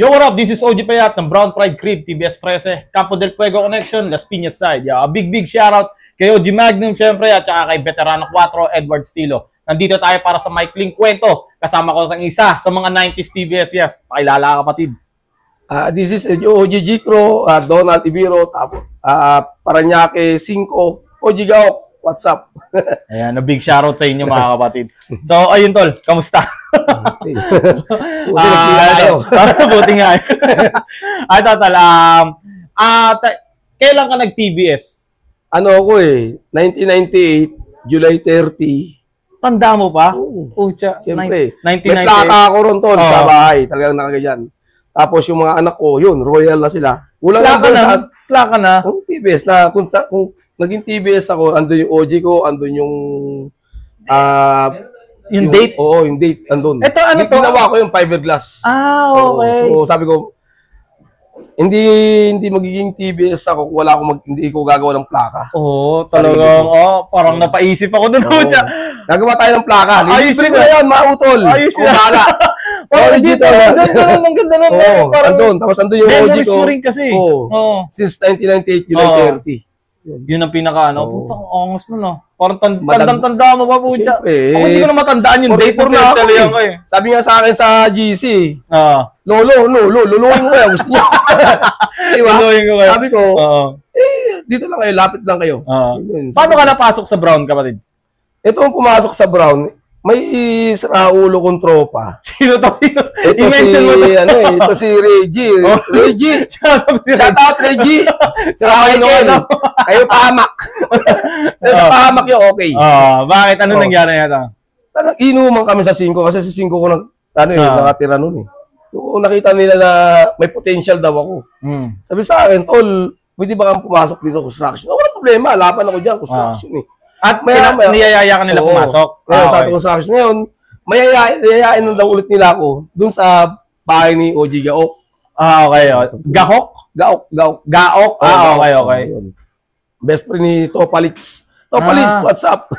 Yo, what up? This is OG Payat ng Brown Pride Crib, TBS 13, Campo del Fuego Connection, Las Piñas Side. Yeah, big shoutout kay OG Magnum, syempre, at saka kay Veterano 4, Edward Stilo. Nandito tayo para sa maikling kwento. Kasama ko sa isa sa mga 90s TBS, yes. Pakilala, kapatid. This is OG Jicro, Donald Ibiro, Paranaque 5, OG Gaok. What's up? Ayan, a big shoutout sa inyo mga kapatid. So, ayun tol, kamusta? Buti nga. Ay, total, kailan ka nag-TBS? Ano ako 1998, July 30. Tanda mo pa? Oo. Siyempre. 1998. May plaka ako ron tol sa bahay. Talagang nakaganyan. Tapos yung mga anak ko, yun, royal na sila. Plaka na? TBS na, kung naging TBS ako, andun yung OG ko, andun yung yung date? Oo, yung date, andun. Ito, ano to? Ginawa ko yung fiberglass. Okay. So, sabi ko, hindi magiging TBS ako kung wala akong hindi ko gagawa ng plaka. Oo, talagang, parang napaisip ako doon. Gagawa tayo ng plaka. Ayos Libre ko na yan, mautol. Ayos na. Wala. Ang ganda nun. Andun. Tapos andun yung OG ko. Memories mo rin kasi. Since 1998, July 30. Yun ang pinaka, putang angas nun, no? Parang tanda mo ba, pucha? Ako hindi ko na matandaan yung date por na ako Sabi nga sa akin sa GC, luluhin ko kaya, gusto niya. Diba? Sabi ko, dito lang kayo, lapit lang kayo. Paano ka napasok sa Brown, kapatid? Ito ang pumasok sa Brown, may Raulo kong tropa. Sino to? Ito si Reggie. Reggie! Shout out, Reggie! Kayo pahamak. Sa pahamak yun, okay. Bakit? Ano nangyari yata? Inuman kami sa 5 kasi sa 5 ko nakatira nun eh. So nakita nila na may potential daw ako. Sabi sa akin, tol, pwede ba kang pumasok dito construction? Walang problema, laban ako dyan, construction eh. At niyayaya ka nila pumasok? Sa construction ngayon, mayayain na daw ulit nila ako dun sa bahay ni OG Gaok. Okay. Gahok? Gaok. Okay. Best friend ni Topalits. Topalits, what's up?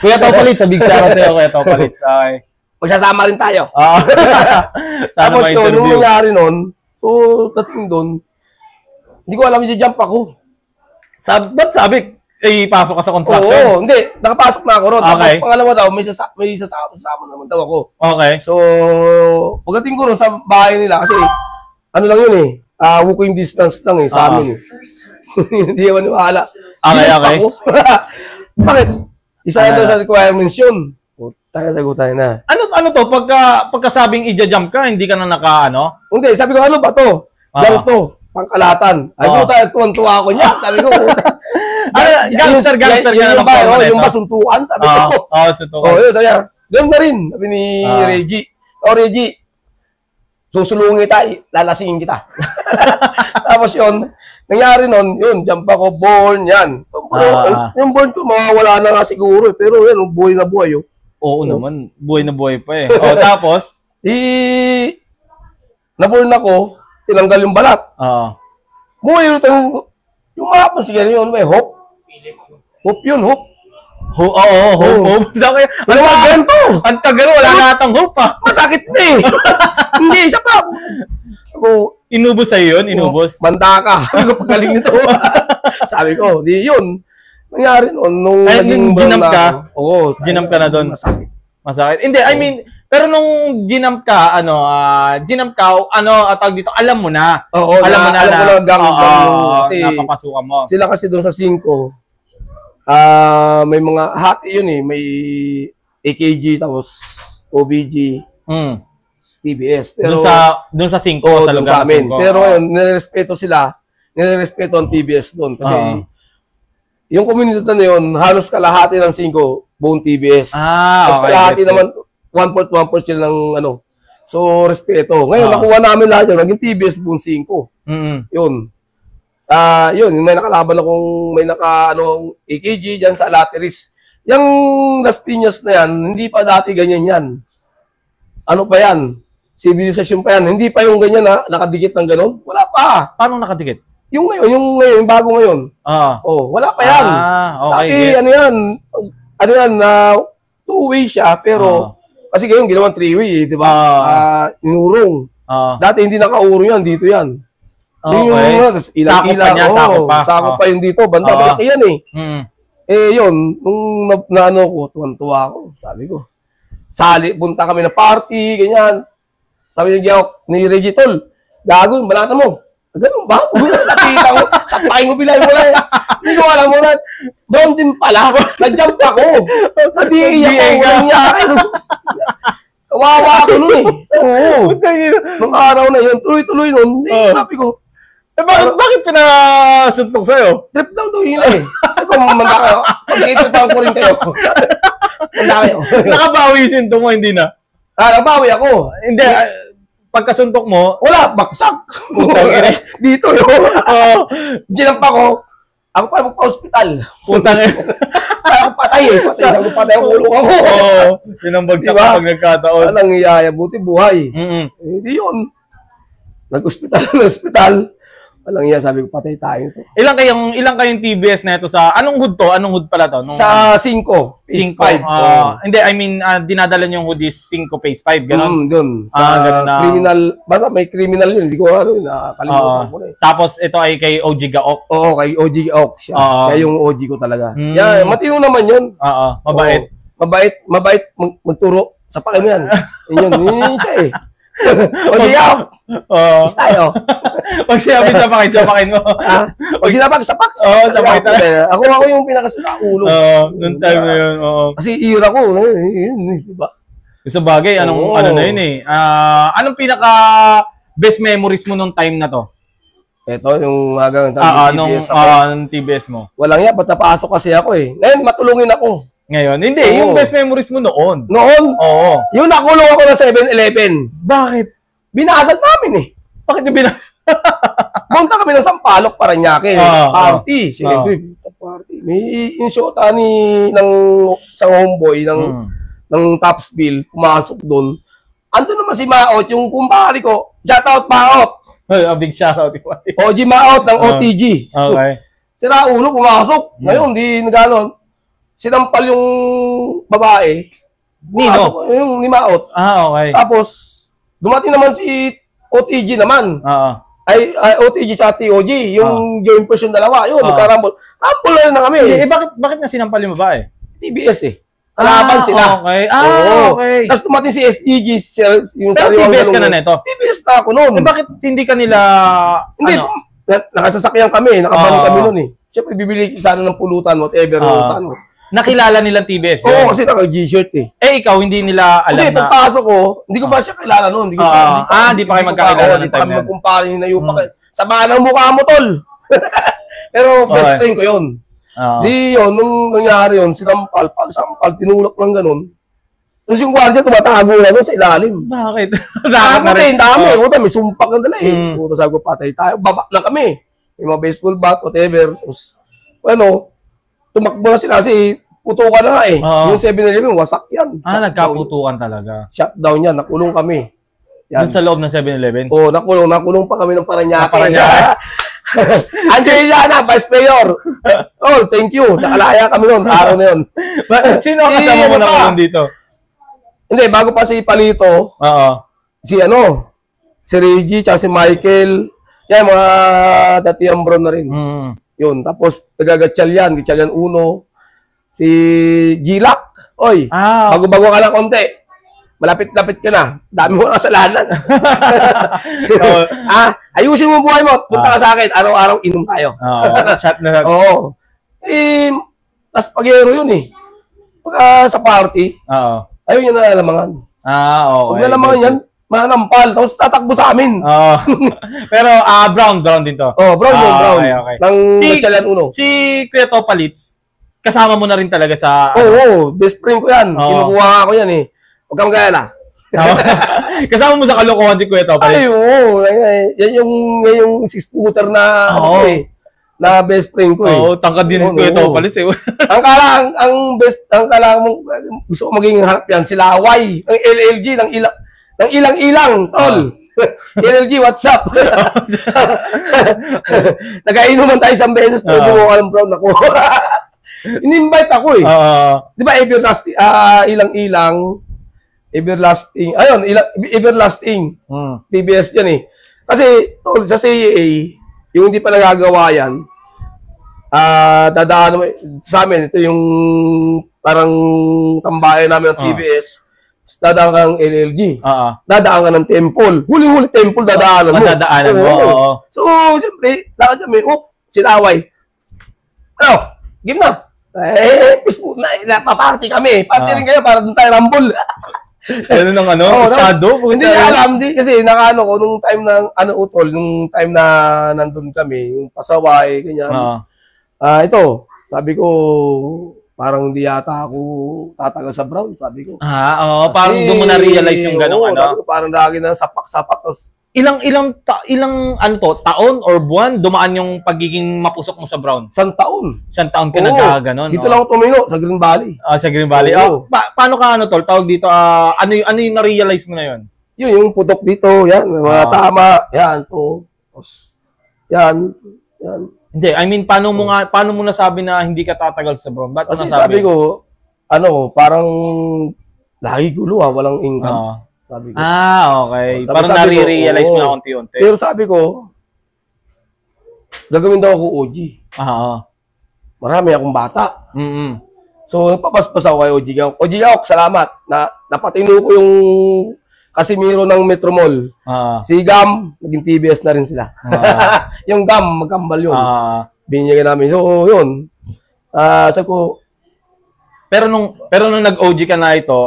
Kuya Topalits, big shoutout sa'yo, Kuya Topalits. Okay. Magsasama rin tayo. Sana tapos yun, nung nangyari nun, so dating dun, hindi ko alam, i-jump ako. Ba't sabi? Pasok ka sa construction? Oo, hindi. Nakapasok na ako ron. Okay. Tapos pangalawa daw, may sasama naman daw ako. Okay. So, pagdating ko ron sa bahay nila, kasi ano lang yun eh, walking distance lang sa amin eh. Hindi naman wala. Okay. Bakit? Isa yan sa requirements yun. Tayo na. Ano to? Pagkasabing i-jump ka, hindi ka na Hindi, sabi ko, ano ba to? Lang to, pangkalatan. Ay, tuwan-tuwa ako niya. Sabi ko, gangster ka na ba? Yung basuntuan, sabi ko. Suntukan. Yun, sabi niya, ganoon na rin, sabi ni Reggie. Reggie, susulungin kita, lalasingin kita. Tapos yun, nangyari nun, yun, jump ako, born, yan. Yung born ko, mawawala na nga siguro, pero yan, buhay na buhay. Oo naman, buhay na buhay pa eh. Tapos? Naborn ako, tinanggal yung balat. Buhay yung mga pansigan yun, may hope. Hope yun, hope. Hope. Ano ba ganito? Ang tagal, wala na atang hope Masakit na eh. Hindi, isa pa. Inubos sa'yo yun? Inubos? Manda ka. Sabi ko, pagaling nito. Sabi ko, di yun. Nangyari noon, nung naging ginamp ka? Oo. Ginamp ka na doon? Masakit. Hindi, I mean, pero nung ginamp ka, tawag dito, alam mo na. Oo, alam mo na kasi napapasukan mo. Sila kasi doon sa 5, may mga hati yun eh. May AKG, tapos OBG, TBS. Pero, doon sa 5, sa lugar sa 5. Pero yun, nirespeto sila. Nirespeto ang TBS doon. Kasi yung community na yun, halos kalahati ng 5, buong TBS. Tapos kalahati naman, 1/4 sila ng So, respeto. Ngayon, nakuha namin lahat yun. Naging TBS buong 5. Yun. Yun, may nakalaban akong, AKG dyan sa Alateris. Yung Las Piñas na yan, hindi pa dati ganyan yan. Ano pa yan? Civilization pa yan. Hindi pa yung ganyan nakadikit ng gano'n. Wala pa. Paano nakadikit? Yung bago ngayon. Wala pa yan. Okay. Dati, two-way siya, pero kasi ngayon ginawan 3-way, di ba? Inurong. Dati hindi nakauro yan, dito yan. Okay. Sakop pa niya, sakop pa yun dito. Banda malaki yan eh. Yun, nung naano ko, tuwan-tuwa ako. Sabi ko, punta kami na party, ganyan. Sabi ni Regitol, gago, balata mo. Ganun ba? Nakita ko, sapakin ko bilay mo lang. Hindi ko alam mo na, doon din pala. Nag-jump ako. Nadiiyak ako. Kawawa ako nun eh. Oo. Nung araw na yun, tuloy-tuloy nun. Sabi ko, bakit ka nasuntok sa'yo? Trip lang daw yun eh. Sabi ko, manda kayo. Pag-itipan ko rin kayo. Manda kayo. Nakabawi yung sinto mo, hindi na? Nakabawi ako. Hindi, pagkasuntok mo, wala, baksak. Dito yun. Ginampa ko. Ako pa magpa-hospital. Putang Ako patay eh. Patay ang ulo ko. Pinambagsak ka pag nagkataon. Anong iyaya, buti buhay. Hindi yun. Nag-hospital. Walang iya, sabi ko, patay tayo. Ilang kayong TBS na ito sa, anong hood to? Anong hood pala to? Sa 5. 5. Hindi, I mean, dinadala yung hood is 5 phase 5, gano'n? Doon. Sa criminal, basta may criminal yun. Hindi ko alam, nakakalimutan ko na eh. Tapos ito ay kay OG Gaok. Oo, kay OG Gaok siya. Siya yung OG ko talaga. Yeah, matino naman yun. Mabait. Mabait magturo. Sa pakin mo yan. Yun siya eh. OG Gaok. Tayo. Pag sinabi sapakin mo. Pag sinabi, sapak. Sapakin talaga. Ako yung pinakasala ulo. Noong time na yun. Kasi ira ko. Diba? Sa bagay, ano na yun eh. Anong pinaka best memories mo nung time na to? Ito, yung hanggang TBS nung TBS mo. Walang yan, ba't napasok kasi ako eh. Ngayon, matulungin ako. Ngayon? Hindi, yung best memories mo noon. Noon? Oo. Yung nakulong ako na 7-Eleven. Bakit? Binasag namin eh. Bakit yung binasag? Punta kami ng Sampaloc, Paranaque. Party. Siyempre, party. May yung shota ng isang homeboy ng Topsville, pumasok doon. Ando naman si Maot, yung kumpari ko. Shoutout Maot. A big shoutout. OG Maot ng OTG. Okay. Sira ulo, pumasok. Ngayon, di nagano. Sinampal yung babae. Nino? Yung ni Maot. Okay. Tapos, dumating naman si OTG naman. Ay OTG sa TOG, yung joint person dalawa, yun, nagkarambol. Rambol na rin na kami. Bakit nga sinampal yung babae? TBS eh. Kalaban sila. Okay. Okay. Tapos dumating si SDG, yung pero TBS ka na neto? TBS na ako noon. Bakit hindi ka nila, hindi, nakasasakyan kami, nakaban kami noon eh. Siyempre, bibili sana ng pulutan, whatever, ano. Nakilala nilang TBS yun? Oo, kasi naka-G-shirt eh. Ikaw, hindi nila alam na... Hindi, pagpasok ko, hindi ko ba siya kilala noon? Hindi pa kayo magkakilala ng time na yun. Hindi pa kami magkumpare na yung sabahan ng mukha mo, tol. Pero best friend ko yun. Di yun, nung nangyari yun, sinampal, tinulak lang ganun. Tapos yung gwardiya, tumatago na doon sa ilalim. Bakit? Dami. May sumpak na dala eh. Sabi ko, patay tayo. Baba na kami. May mga baseball bat, whatever. Tapos, tumakbo na sila kasi putukan na nga eh. Yung 7-Eleven, wasak yan. Nagkaputukan talaga. Shutdown yan, nakulong kami. Yan. Doon sa loob ng 7-Eleven? Oo, nakulong pa kami ng Paranaque. Angelina, Vice Mayor. Thank you. Nakalaya kami noon, araw na yun. Sino kasama mo na dito? Hindi, bago pa si Palito, si Reggie, tsaka si Michael, yan, mga datiyang bro na rin. Yun, tapos Gatchalian 1, si Gilak. Oy, bago-bago ka lang konti. Malapit-lapit ka na. Dami mo kasalanan. Ayusin mo buhay mo. Punta ka sa akin. Araw-araw inom tayo. Shot na. Oo. Tapos pag-hero yun eh. Pagka sa party, ayaw niya nalalamangan. Okay. Pag nalalamangan yan, manampal. Tapos tatakbo sa amin. Pero brown din to. Brown. Okay. Ng Gatchalian 1. Si Kuya Topalitz, kasama mo na rin talaga sa... Oo, best friend ko yan. Kinukuha ko yan eh. Huwag kang magkala. Kasama mo sa kalokohan si Kuya Topalitz? Ay, oo. Yan yung 6-footer na na best friend ko eh. Tangkad din Kuya Topalitz eh. ang kala mo, gusto ko maging harap yan, sila Y, ang LLG, ng ilang, tol. LLG, what's up? Nagainuman tayo isang beses, hindi mo alam brown ako. In-invite ako eh. Di ba, ilang-ilang, everlasting. Ayun, everlasting. TBS yan eh. Kasi, tol, sa CAA, yung hindi pa nagagawa yan, dadaan sa amin, ito yung parang tambayan namin ng TBS, dadaan kang LLG, dadaan ka ng temple, huli-huli temple dadaanan mo. Dadaanan mo. So, siyempre, lakad kami, sinaway. Ano, game na. Facebook na, napaparty kami. Party rin kayo para doon tayo rumble. Ano nang estado? Hindi niya alam, kasi nakaano ko, nung time na, nung time na nandun kami, yung pasaway, ganyan. Ito, sabi ko, parang hindi yata ako tatagal sa Brown, sabi ko. Parang doon mo na-realize yung gano'ng Sabi ko, parang lagi na sapak-sapak. Ilang taon or buwan dumaan yung pagiging mapusok mo sa Brown? Isang taon. Isang taon ka nagkaganon. Dito lang ako tumino, sa Green Valley. Sa Green Valley. Paano ka tawag dito, ano yung na-realize mo na yun? Yun, yung putok dito, yan, mga tama, yan, yan. Hindi, I mean, paano mo nasabi na hindi ka tatagal sa Brown? Ba't kasi nasabi? Sabi ko, parang lagi gulo walang income. Sabi ko. Okay. Parang nare-realize mo na unti-unti. Pero sabi ko, gagawin daw ako OG. Marami akong bata. So, nagpapaspas ako kay OG Gawk. OG Gawk, salamat. Napatino ko yung Casimiro ng Metro Mall. Si Gam, naging TBS na rin sila. Yung Gam, magkambal yun. Binigyan namin. So, yun. Sabi ko, pero nung nag-OG ka na ito,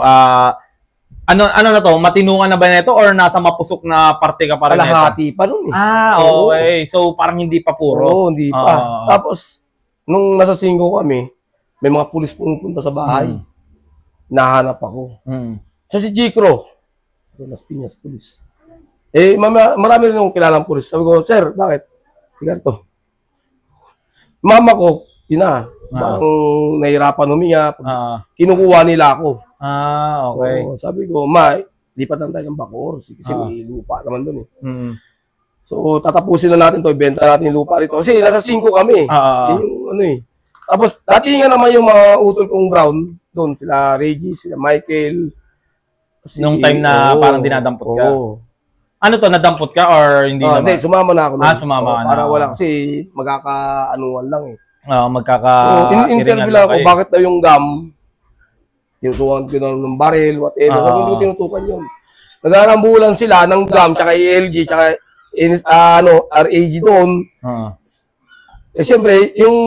ano na to? Matinungan na ba nito or nasa mapusok na parte ka pa rin nito? Kalahati pa nun eh. Okay. So, parang hindi pa puro. Hindi pa. Tapos, nung nasa 5 kami, may mga pulis pumupunta sa bahay. Nahanap ako. So, si Jicro, Las Piñas Police. Marami rin akong kilalang pulis. Sabi ko, sir, bakit? Ganito. Mama ko, parang nahirapan huminga. Kinukuha nila ako. Okay. Sabi ko, lipat lang tayo ng Bacoor. Kasi may lupa naman doon eh. So, tatapusin na natin to, ibenta natin yung lupa rito. Kasi nasa 5 kami. Tapos, dati nga naman yung mga utol kong Brown, doon, sila Reggie, sila Michael. Nung time na parang dinadampot ka? Ano to, nadampot ka or hindi naman? Hindi, sumama na ako. Sumama ka na. Para wala, kasi magkakaanuan lang eh. So, in-interview lang ako, bakit daw yung GAM, tinutukan ko ng baril, whatever. Hindi ko tinutukan yun. Nag-aarambulan sila ng GAM, tsaka ELG, tsaka RAG doon. Siyempre, yung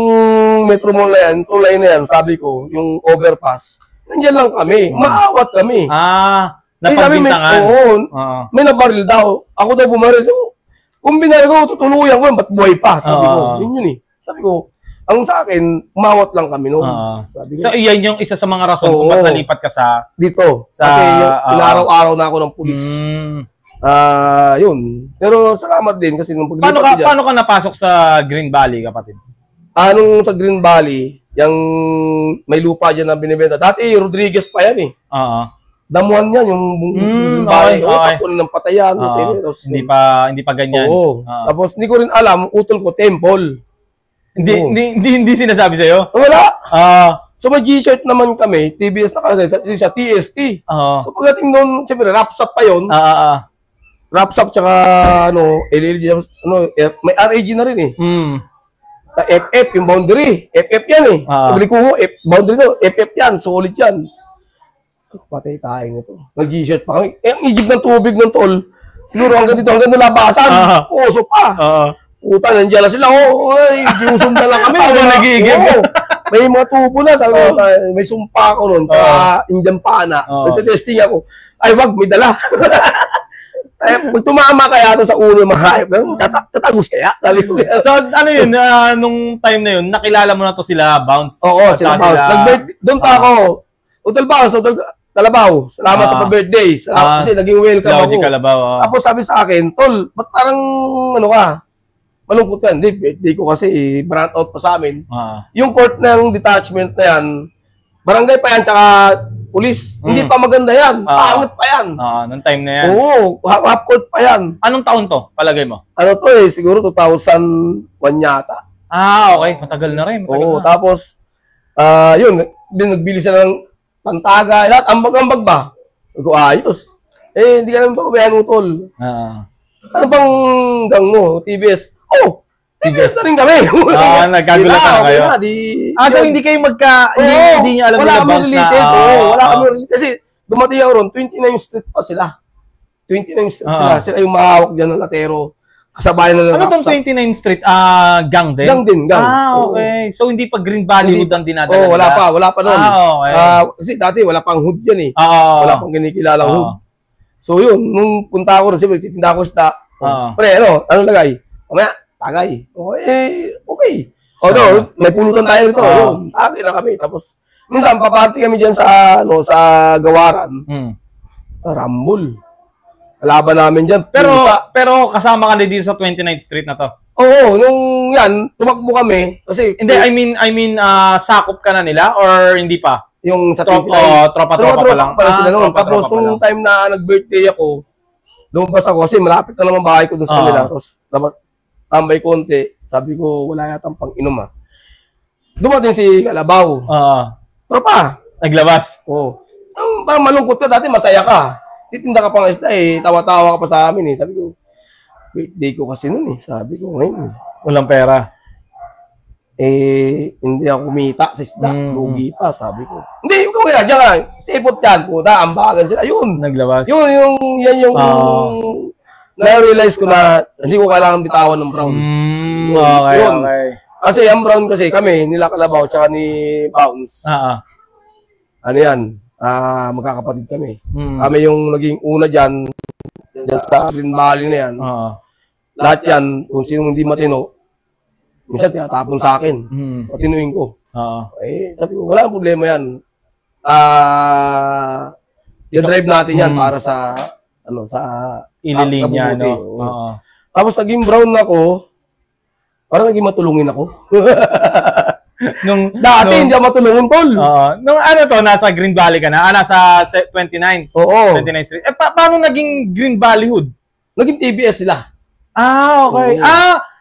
Metro Mall na yan, tulay na yan, sabi ko, yung overpass, nandiyan lang kami. Maawat kami. Napagbintangan. May nabaril daw. Ako daw bumaril. Kung binaril ko, tutuluyan ko, ba't buhay pa? Sabi ko, yun eh. Sabi ko, ang sa akin, umawat lang kami noon. So, iyan yung isa sa mga rason kung ba't nalipat ka sa... Dito. Kasi inaraw-araw na ako ng pulis. Yun. Pero salamat din kasi nung paglipat paano ka napasok sa Green Valley, kapatid? Nung sa Green Valley, yung may lupa dyan na binibenta. Dati, Rodriguez pa yan eh. Damuhan yan, yung bahay. Tapon ng patayan. Hindi pa ganyan. Tapos, hindi ko rin alam, utol ko, temple. Hindi sinasabi sa'yo? Wala. So may G-shirt naman kami, TBS na kalagay, siya TST. So pagdating noon, siyempre, wraps-up pa yun. Wraps-up tsaka, LLG, may RAG na rin eh. FF, yung boundary. FF yan eh. Pagli ko, boundary no, FF yan, solid yan. Patay tayo nito. May G-shirt pa kami. Ang igib ng tubig ng tol, siguro hanggang dito, hanggang labasan, puso pa. Puta, nandiyan lang sila. Sinusundan lang kami. Nag-iigib. May mga tubo na. Sabi ko, may sumpa ako nun. Tsaka Indian pana. Nagtitesting ako. Ay, wag, may dala. Pag tumama kaya ito sa ulo, mahayop. Tatagos kaya? Sabi ko kaya. So, ano yun, nung time na yun, nakilala mo na to sila, Bounce? Oo, sila Bounce. Doon pa ako. Utol Bounce, Utol Kalabaw. Salamat sa pa-birthday. Kasi naging welcome ako. Tapos sabi sa akin, Tol, ba't parang, malungkot ka. Hindi, birthday ko kasi brand out pa sa amin. Yung court ng detachment na yan, barangay pa yan, tsaka pulis. Hindi pa maganda yan. Pangit pa yan. Nung time na yan. Oo, half court pa yan. Anong taon to, palagay mo? Siguro 2001 yata. Okay. Matagal na rin. Tapos, yun, nagbili sila ng pantaga. Lahat, ambag-ambag ba? Ayos. Hindi ka naman papabayaan utol. Ano bang gang mo? TBS? TBS na rin kami. Nagkagulatan na kayo. So hindi kayo hindi niyo alam wala na bounce na. Wala kami related. Kasi dumating ako ron, 29 Street pa sila. 29 Street sila. Sila yung mahawak dyan ng latero. Kasabayan na lang. Ano tong 29 Street? Gang din? Gang din, gang. Okay. So hindi pa Green Valley Hood ang dinadala nila? Wala pa nun. Okay. Kasi dati wala pang hood yan eh. Wala pang kinikilalang hood. So yun, nung punta ako rin, siyempre, titinda ako isda. Pre, ano lagay? Mamaya, tagay. Okay. May pulutan tayo rito. Tagay na kami. Tapos, minsan, paparty kami dyan sa Gawaran. Rambol. Laban namin dyan. Pero kasama ka dito sa 29th Street na to? Oo, nung yan, tumakbo kami. Kasi, hindi, I mean, sakop ka na nila or hindi pa? Yung sa tropa pa lang. Sila noon. Tapos, nung time na nag-birthday ako, lumabas ako kasi malapit na naman bahay ko dun sa kanila. Tapos, tambay konti. Sabi ko, wala yatang pang-inom Dumating si Kalabaw. Tropa. Naglabas. Parang malungkot ka. Dati masaya ka. Titinda ka pang isda tawa-tawa ka pa sa amin Sabi ko, birthday ko kasi nun Sabi ko, ngayon walang pera. Hindi ako kumita sa isda. Lugi pa, sabi ko. Hindi, huwag kaya, diyan ka lang. Stay put yan, puta, ambagan sila. Yun. Naglabas. Yan yung na-realize ko na hindi ko kailangan bitawan ng brown. Okay. Kasi ang brown kasi kami, nila Kalabaw, tsaka ni Bounce. Ano yan? Magkakapatid kami. Kami yung naging una dyan sa Green Valley na yan. Lahat yan, kung sino hindi matino, minsan tinatapon sa akin. Patinuin ko. Sabi ko, wala ang problema yan. I-drive natin yan para sa ililinya, Tapos naging brown ako, parang naging matulungin ako. Dati hindi ako matulungin, tol. Nung nasa Green Valley ka na? Nasa 29? Oo. 29 Street. Paano naging Green Valley Hood? Naging TBS sila. Okay.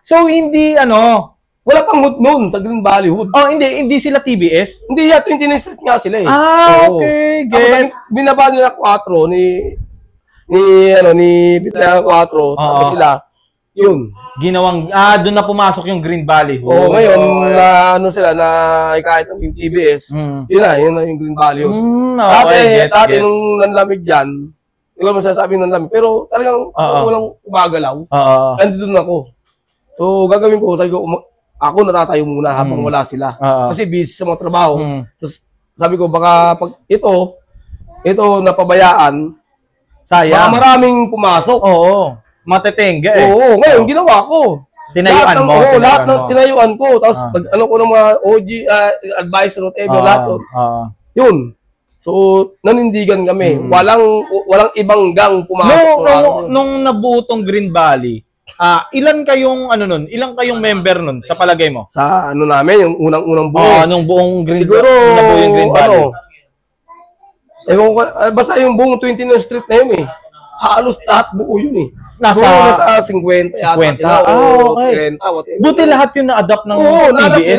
So hindi wala pang hood noon sa Green Valley Hood. Hindi sila TBS? Hindi 29 Street nga sila Okay. Gets. Binaba nila 4 ni Bitaya 4. Tapos sila, yun. Ginawang, doon na pumasok yung Green Valley Oo, Hood. ngayon, na kahit ang TBS, yun na yung Green Valley Hood. Dati nung nanlamig dyan, hindi ko naman sasabi nanlamig, pero talagang walang umagalaw. Nandito doon ako. So, gagawin ko, sabi ko, ako natatayo muna habang wala sila. Kasi busy sa mga trabaho. Tapos, sabi ko, baka pag ito napabayaan, sayang. Baka maraming pumasok. Matetengga ngayon, ginawa ko. Tinayuan mo. Lahat ng tinayuan ko. Tapos, ko ng mga OG, advisor, whatever, lahat. Yun. So, nanindigan kami. Walang ibang gang pumasok. Nung nabuo tong Green Valley, ilan kayong Ilan kayong member nun sa palagay mo? Sa namin, yung unang-unang buo. Nung buong Green Siguro, nabuo yung Green Valley. Basta yung buong 29th Street na yun halos lahat buo yun Nasa 50 50. Sila, okay. 30, whatever. Buti lahat yun na-adapt ng TBS.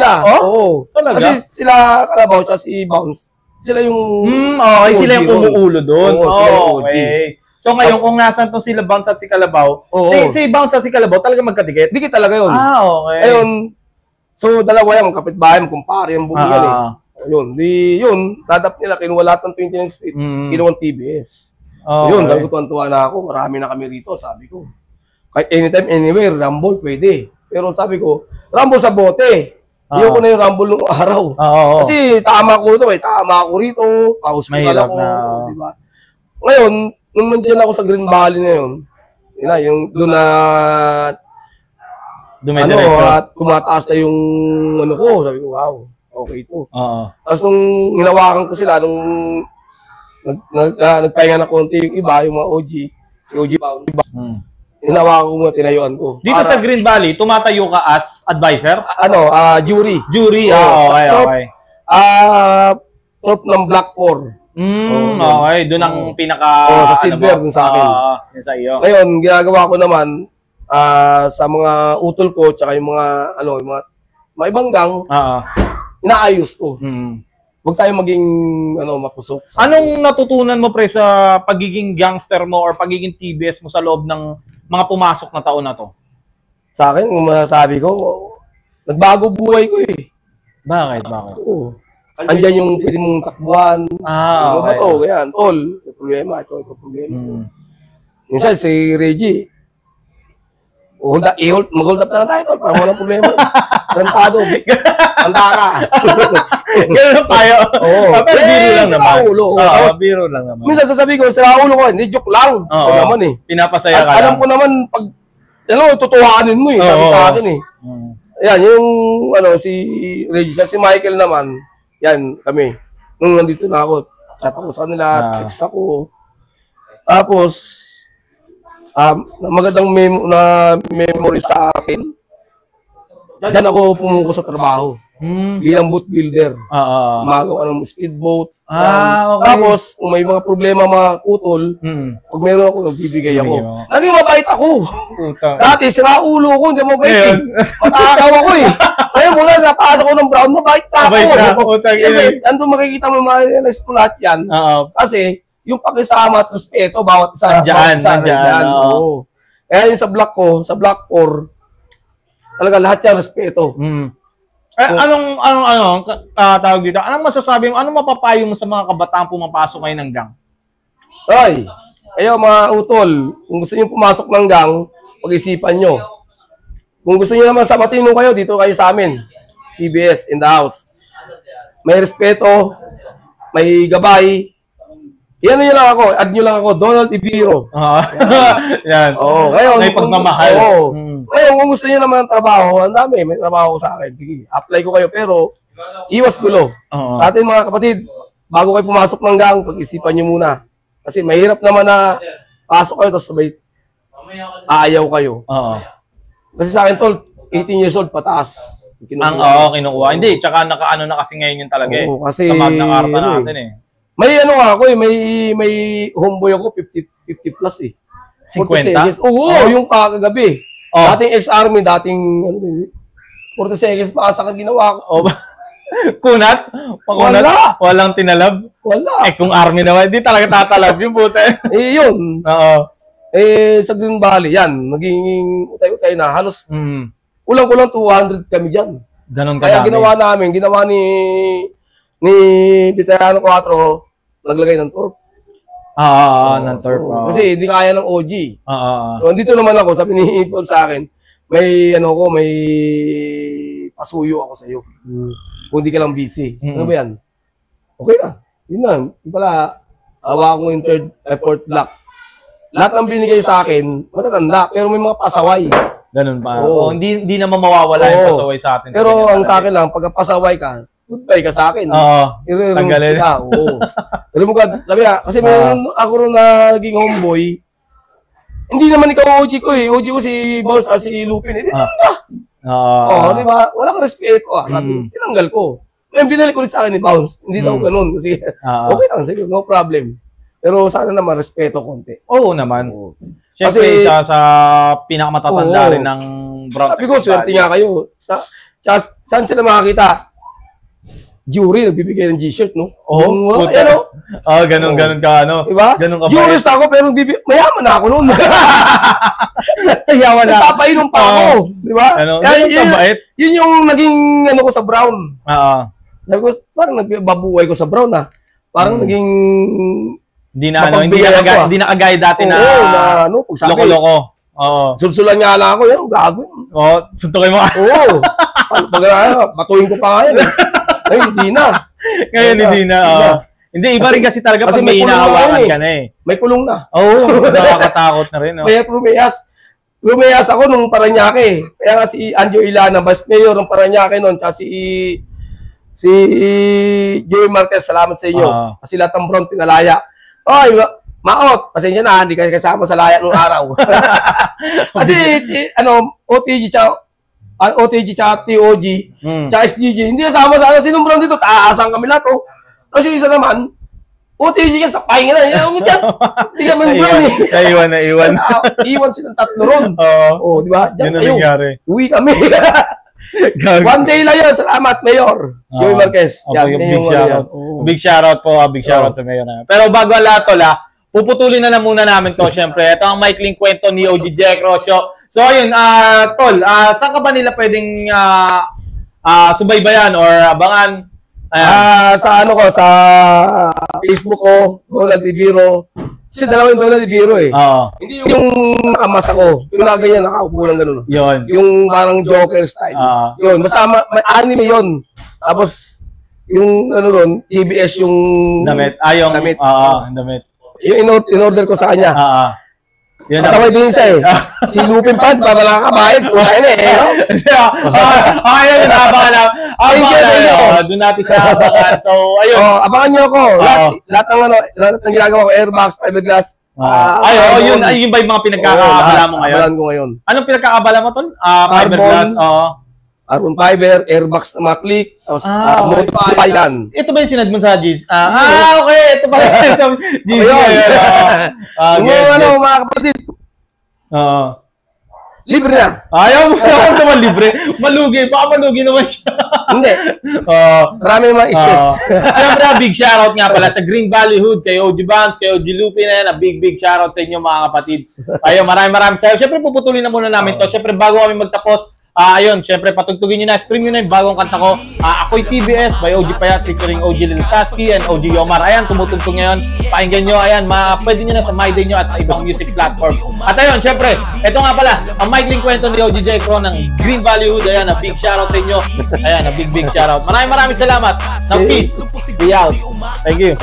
Talaga? Kasi sila Kalabaw at si Bounce, sila yung sila yung umuulo doon. Okay. So ngayon, kung nasan to sila Bounce at si Kalabaw, si Bounce at si Kalabaw talaga magkadikit? Dikit talaga yun. Okay. Ayun, so dalawa yan, kapitbahay, kumpare yung buong yun, dadap nila, kinuha lahat ng 29th Street, kinuha ng TBS. So yun, sabi ko, tuwan-tuwa na ako, marami na kami rito, sabi ko. Kahit anytime, anywhere, rumble, pwede. Pero sabi ko, rumble sa bote. Hindi ko na yung rumble nung araw. Kasi tama ko rito, tama ako rito, pa-hospital ako, diba? Ngayon, nung nandiyan ako sa Green Valley na yun, yung doon na at kumataas na yung ko, sabi ko, wow, okay ito. Tapos nung hinawakan ko sila, nung nagpahinga na konti yung iba, yung mga OG, si OG Bounce, hinawakan ko muna, tinayuan ko. Dito sa Green Valley, tumatayo ka as advisor? Jury. Jury, okay. Top ng Black 4. Okay, doon ang pinaka sa silver dun sa akin. Yun sa iyo. Ngayon, ginagawa ko naman sa mga utol ko tsaka yung mga yung mga ibang gang, inaayos ko. Huwag tayong maging mapusok. Anong natutunan mo pre sa pagiging gangster mo or pagiging TBS mo sa loob ng mga pumasok na taon na to? Sa akin, kung masasabi ko, nagbago buhay ko eh. Bakit? Oo. Andyan yung pwede mong takbuhan. Okay. Ganyan. Tol, may problema. Ito problema. Minsan si Reggie, mag-hold up na tayo, tol, para walang problema. Rantado. Antara. Ganun tayo. Pero biro lang naman. Biro lang naman. Minsan sasabihin ko, sira ulo ko, hindi, joke lang. Naman eh. Pinapasaya ka lang. Alam ko naman, pag, tutuhanin mo eh, sabi sa akin eh. Yan, yung, si Reggie, si Michael naman, yan, kami. Nung nandito na ako, chat ako sa kanila, text ako. Tapos, magandang memory sa akin. Diyan ako pumuko sa trabaho. Bilang boat builder. Magawa ng speedboat. Okay. Tapos, kung may mga problema, mga kutol, pag meron ako, nagbibigay ako. Naging mabait ako. Dati, sira ulo ko, hindi mo mabait. Matakaw ako eh. Kaya mula, napasok ko ng Brown, mabait na ako. Andun makikita mo, ma-realize mo lahat yan. Kasi, yung pakisama at respeto, bawat isa. Nandiyan. Kaya yung sa block ko, sa block 4, talaga lahat yan respeto. Anong tawag dito? Anong masasabi mo? Anong mapapayo mo sa mga kabataan pumapasok ngayon ng gang? Mga utol, kung gusto niyo pumasok ng gang, pag-isipan nyo. Kung gusto niyo naman sa matino kayo, dito kayo sa amin. TBS in the house. May respeto, may gabay. Yan nyo lang ako, add nyo lang ako, Donald Ibiro. Yan. Ngayon, may pagmamahal. Ngayon, kung gusto nyo naman ng trabaho, ang dami, may trabaho ko sa akin. Sige, apply ko kayo, pero iwas gulo. Sa atin mga kapatid, bago kayo pumasok ng gang, pag-isipan nyo muna. Kasi mahirap naman na pasok kayo, tapos sabay aayaw kayo. Kasi sa akin, tol, 18 years old, pataas. Kinukuha. Hindi, tsaka nakaano na kasi ngayon yun talaga eh. Kasi, sa Magna Carta natin eh. May may homeboy ako, 50 plus eh. 50? Yung kakagabi. Dating ex-army, dating 40 seconds pa sa akin ginawa ko. Kunat? Wala. Walang tinalab? Wala. Kung army naman, hindi talaga tatalab yung puta. Yun. Sa Green Valley, yan. Naging utay-utay na. Halos, kulang-kulang 200 kami dyan. Ganon kadami. Kaya ginawa ni Veterano 4, naglagay ng turf. Ng turf. Kasi hindi kaya ng OG. So, andito naman ako, sabi ni Paul sa akin, may pasuyo ako sa iyo. Kung hindi ka lang busy. Ano ba yan? Okay na. Yun lang. Yung pala, hawa ko yung fourth block. Lahat ng binigay sa akin, matatanda, pero may mga pasaway. Ganun pa. Hindi naman mawawala yung pasaway sa atin. Pero ang sa akin lang, pag pasaway ka, goodbye ka sa akin. Tanggalin. Pero sabi na, kasi meron ako rin na naging homeboy, hindi naman ikaw OG ko eh. OG ko si Boss, si Lupin. Di ba? Wala kang respeto. Sabi, tinanggal ko. Ngayon, binalik ko rin sa akin ni Bounce. Hindi daw ganun. Kasi, okay lang, sige, no problem. Pero sana naman, respeto konti. Oo naman. Siyempre, isa sa pinakamatatanda rin ng Brown. Sabi ko, swerte nga kayo. Saan sila makakita? Jury, nagbibigay ng G-shirt, no? Ganun ka, Diba? Ganun ka ba? Jurist ako, pero mayaman na ako noon. Mayaman na. Napapainom pa ako. Diba? Yun yung naging, ko sa Brown. Sabi ko, parang nagbabuhay ko sa Brown, Parang naging... Hindi na kagaya dati na loko-loko. Sulsulan nga lang ako, yan, gago. Suntukin mo. Pag batuhin ko pa nga yan. Ay, hindi na. Ngayon, hindi na. Hindi, iba rin kasi talaga pag may inahawakan ka na eh. May kulong na. Nakakatakot na rin. May Lumeyas ako nung Paranaque. Kaya nga si Anjo Ilana, Vice Mayor ng Paranaque noon, tsaka si Joey Marquez, salamat sa inyo. Kasi lahat ng Brown pinalaya. Maot, pasensya na, hindi kayo kasama sa laya nung araw. Kasi, OTG tsaka TOG, tsaka SGG, hindi kasama sa sinong Brown dito, taasan kami lahat, Tapos yung isa naman, OTG ka sa pahinga na, hindi ka man Brown eh. Naiwan. Iwan silang tatlo ron. Di ba? Yun ang nangyari. Uwi kami. One day lang yun. Salamat, Mayor. Joey Marquez. Yan, big shoutout. Big shoutout po. Big shoutout sa Mayor na. Pero bago ang lahat, tol, puputulin na muna namin to, syempre. Ito ang maikling kwento ni OG Jack Rocio. So, ayun, tol, saan ka ba nila pwedeng subaybayan or abangan? Sa ano ko, sa Facebook ko, Donald Ibiro. Kasi dalawa yung Donald Ibiro eh. Hindi yung nakamas ako. Yung nakaganyan, nakaupo lang gano'n. Yun. Yung parang Joker style. Yun, masama, may anime yun. Tapos, yung ano ron, TBS yung... Damit. Yung damit. Damit. Yung in-order ko sa kanya. Kasabay din siya eh. Si Lupin Pad, babala ka bayad. Kuhain eh. Ayun, abangan na. Doon natin siya abangan. So, ayun. Abangan niyo ako. Lahat ng ginagawa ko, airbox, fiberglass. Yun ba yung mga pinagkakabala mo ngayon? Abalan ko ngayon. Anong pinagkakabala mo, tol? Fiberglass? Carbon fiber, airbox na maklik, tapos modify yan. Ito ba yung sinad mo sa GC? Okay. Ito pala sa GC. Mga kapatid. Libre na. Ayaw mo naman libre. Malugi. Baka malugi naman siya. Hindi. Marami naman isis. Siyempre, big shoutout nga pala sa Green Valley Hood, kay OG Vance, kay OG Lupin na yan. Big shoutout sa inyo mga kapatid. Ayun, maraming sa'yo. Siyempre, puputulin na muna namin to. Siyempre, bago kami magtapos, ayun, syempre patugtugin nyo na, stream nyo na yung bagong kanta ko. Ako'y TBS by OG Payat featuring OG Lilitaski and OG Yomar. Ayan, tumutugtog ngayon. Pakinggan nyo, ayan, pwede nyo na sa My Day nyo at sa ibang music platform. At ayun, syempre, ito nga pala, ang maikling kwento ni OG J. Cron ng Green Valley Hood. Ayan, a big shoutout sa inyo. Ayan, a big shoutout. Maraming salamat. Now, peace. Be out. Thank you.